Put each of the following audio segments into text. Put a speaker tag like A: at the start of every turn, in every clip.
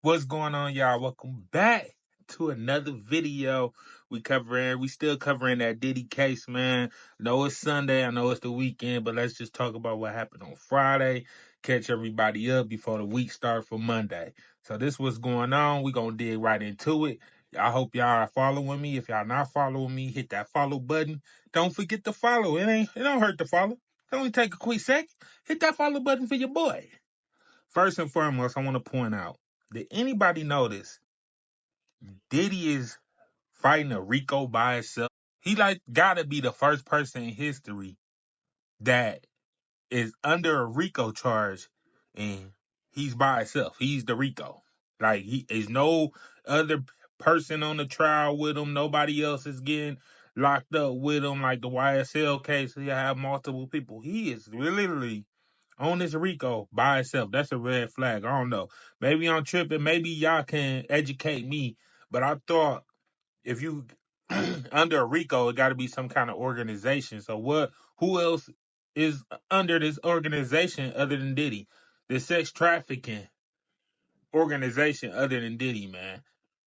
A: What's going on, y'all? Welcome back to another video. We still covering that Diddy case, man. I know it's Sunday, I know it's the weekend, but let's just talk about what happened on Friday. Catch everybody up before the week starts for Monday. So this what's going on. We gonna dig right into it. I hope y'all are following me. If y'all not following me, hit that follow button. Don't forget to follow. It don't hurt to follow. It only take a quick second. Hit that follow button for your boy. First and foremost, I want to point out, did anybody notice Diddy is fighting a Rico by himself? He gotta be the first person in history that is under a Rico charge and he's by himself. He's the Rico. Like he is no other person on the trial with him. Nobody else is getting locked up with him like the YSL case. He have multiple people. He is literally on this Rico by itself. That's a red flag. I don't know. Maybe I'm tripping. Maybe y'all can educate me. But I thought if you under a Rico, it got to be some kind of organization. So what? Who else is under this organization other than Diddy? The sex trafficking organization other than Diddy, man.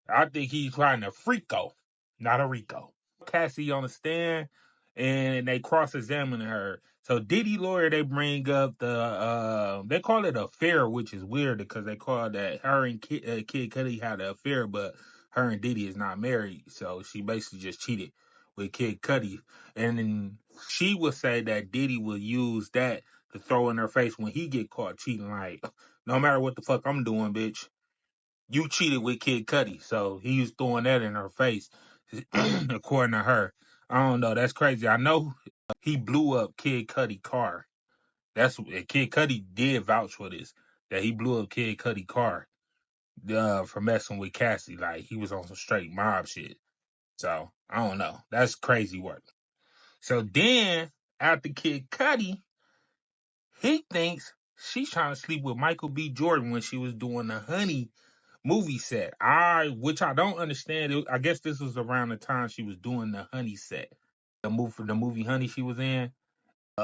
A: I think he's trying to Freako, not a Rico. Cassie on the stand, and they cross-examining her. So Diddy lawyer, they bring up they call it affair, which is weird because they call that her and Kid Cudi had an affair, but her and Diddy is not married. So she basically just cheated with Kid Cudi, and then she would say that Diddy will use that to throw in her face when he get caught cheating. Like, no matter what the fuck I'm doing, bitch, you cheated with Kid Cudi. So he was throwing that in her face, according to her. I don't know. That's crazy. I know he blew up Kid Cudi car. Kid Cudi did vouch for this. That he blew up Kid Cudi car for messing with Cassie. Like he was on some straight mob shit. So I don't know. That's crazy work. So then after Kid Cudi, he thinks she's trying to sleep with Michael B. Jordan when she was doing the Honey movie set. Which I don't understand. I guess this was around the time she was doing the Honey set, the movie Honey she was in.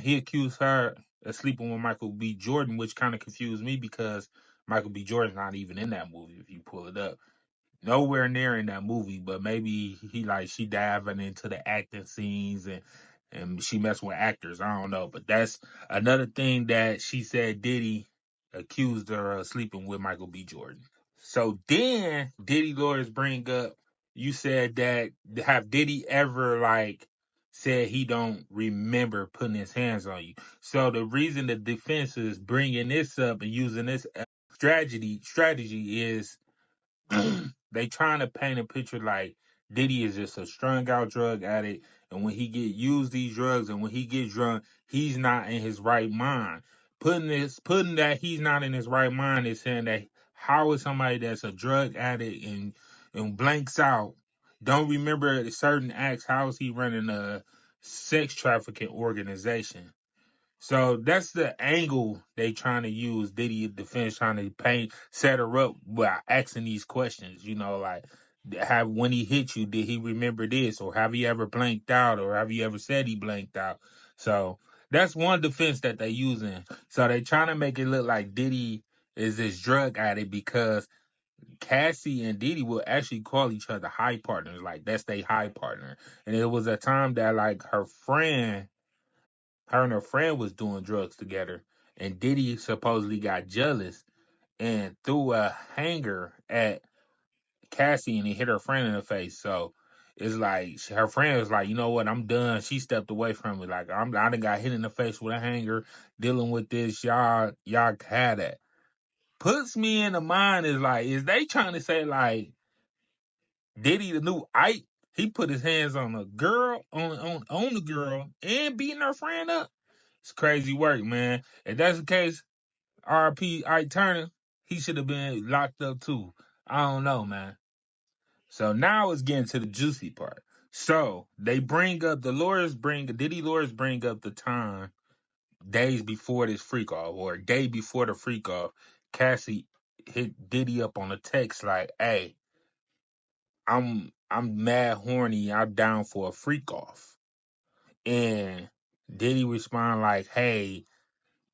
A: He accused her of sleeping with Michael B. Jordan, which kind of confused me because Michael B. Jordan's not even in that movie. If you pull it up, nowhere near in that movie. But maybe she diving into the acting scenes and she messing with actors. I don't know, but that's another thing that she said Diddy accused her of sleeping with Michael B. Jordan. So then Diddy lawyers bring up, you said that have Diddy ever said he don't remember putting his hands on you. So the reason the defense is bringing this up and using this strategy is they trying to paint a picture like Diddy is just a strung out drug addict, and when he get used these drugs and when he gets drunk, he's not in his right mind. Putting that he's not in his right mind is saying that how is somebody that's a drug addict and blanks out, don't remember certain acts, how is he running a sex trafficking organization? So that's the angle they trying to use. Diddy defense trying to set her up by asking these questions. Have when he hit you, did he remember this, or have you ever blanked out, or have you ever said he blanked out? So that's one defense that they using. So they trying to make it look like Diddy is this drug addict because Cassie and Diddy will actually call each other high partners. Like that's their high partner. And it was a time that her and her friend was doing drugs together, and Diddy supposedly got jealous and threw a hanger at Cassie and he hit her friend in the face. So it's like her friend was like, you know what, I'm done. She stepped away from it. Like I done got hit in the face with a hanger dealing with this. Y'all had that. Puts me in the mind is they trying to say like Diddy the new Ike? He put his hands on a girl on the girl and beating her friend up. It's crazy work, man. If that's the case, RP Ike Turner, he should have been locked up too. I don't know, man. So now it's getting to the juicy part. So they bring up Diddy lawyers bring up the time days before this freak off or a day before the freak off. Cassie hit Diddy up on a text like, "Hey, I'm mad horny. I'm down for a freak off." And Diddy respond like, "Hey,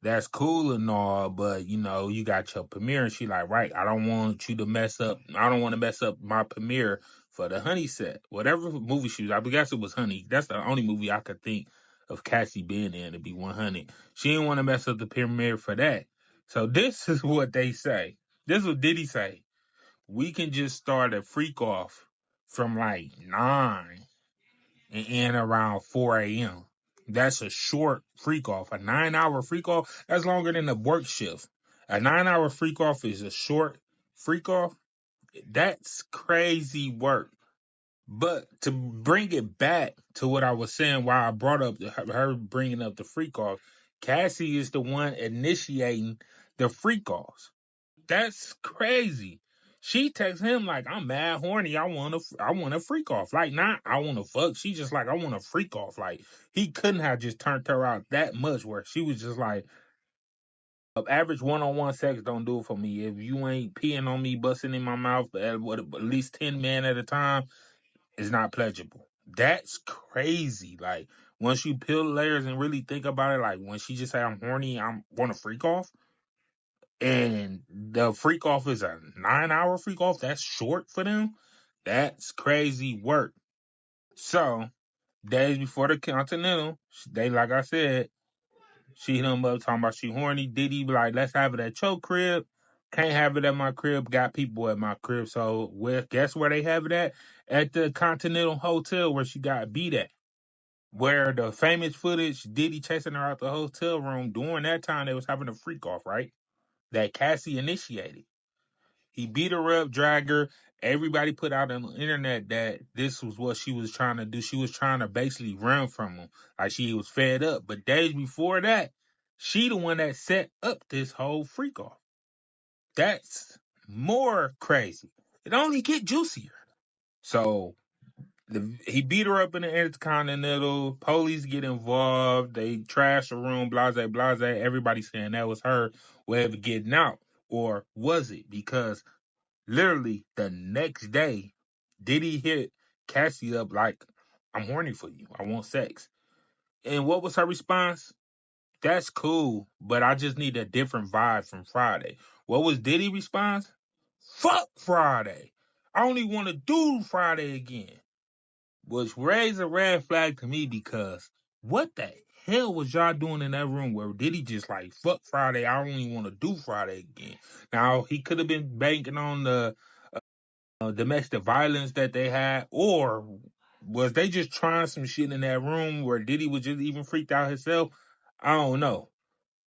A: that's cool and all, but you know, you got your premiere, and she like, right, I don't want you to mess up. I don't want to mess up my premiere for the Honey set. Whatever movie she was, I guess it was Honey. That's the only movie I could think of Cassie being in to be 100. She didn't want to mess up the premiere for that. So this is what they say. This is what Diddy say. We can just start a freak off from like 9 and end around 4 a.m. That's a short freak off. A 9 hour freak off, that's longer than a work shift. A 9 hour freak off is a short freak off. That's crazy work. But to bring it back to what I was saying, why I brought up her bringing up the freak off, Cassie is the one initiating the freak offs. That's crazy. She texts him like, "I'm mad horny. I want to freak off." Like, not I want to fuck. She just like, "I want to freak off." Like, he couldn't have just turned her out that much. Where she was just like, average one-on-one sex don't do it for me. If you ain't peeing on me, busting in my mouth at least 10 men at a time, it's not pleasurable. That's crazy. Like, once you peel layers and really think about it, like when she just say, "I'm horny. I want to freak off." And the freak off is a 9 hour freak off. That's short for them. That's crazy work. So, days before the Continental, they, like I said, she hit him up talking about she horny. Diddy be like, "Let's have it at your crib." Can't have it at my crib. Got people at my crib. So, guess where they have it at? At the Continental Hotel where she got beat at. Where the famous footage, Diddy chasing her out the hotel room. During that time, they was having a freak off, right? That Cassie initiated. He beat her up, dragged her. Everybody put out on the internet that this was what she was trying to do. She was trying to basically run from him. Like she was fed up. But days before that, she the one that set up this whole freak off. That's more crazy. It only get juicier. So he beat her up in the Intercontinental. Police get involved. They trash the room. Blase, blase. Everybody saying that was her way of getting out. Or was it? Because literally the next day, Diddy hit Cassie up like, "I'm horny for you. I want sex." And what was her response? "That's cool, but I just need a different vibe from Friday." What was Diddy's response? "Fuck Friday. I only want to do Friday again." Which raised a red flag to me because what the hell was y'all doing in that room where Diddy just like, "Fuck Friday. I only want to do Friday again." Now, he could have been banking on the domestic violence that they had, or was they just trying some shit in that room where Diddy was just even freaked out himself? I don't know.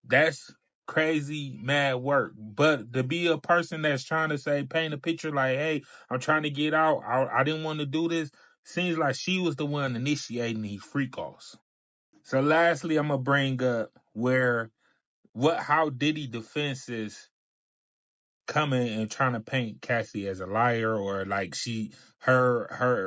A: That's crazy mad work. But to be a person that's trying to say, paint a picture like, "Hey, I'm trying to get out. I didn't want to do this," seems like she was the one initiating these freak offs. So lastly, I'm gonna bring up where what how Diddy defenses coming and trying to paint Cassie as a liar, or like her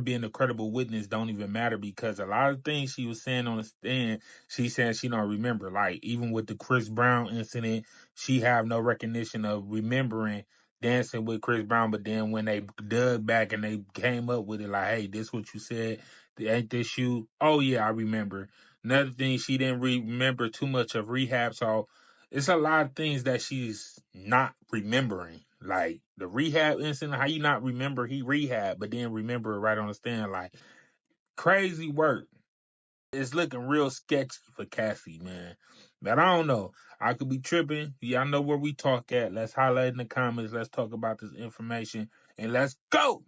A: being a credible witness don't even matter, because a lot of things she was saying on the stand, she said she don't remember. Like even with the Chris Brown incident, she have no recognition of remembering dancing with Chris Brown. But then when they dug back and they came up with it, like, "Hey, this what you said, ain't this you?" "Oh yeah, I remember." Another thing, she didn't remember too much of rehab. So it's a lot of things that she's not remembering. Like the rehab incident, how you not remember he rehab, but then remember it right on the stand? Like crazy work. It's looking real sketchy for Cassie, man. But I don't know. I could be tripping. Y'all know where we talk at. Let's highlight in the comments. Let's talk about this information. And let's go.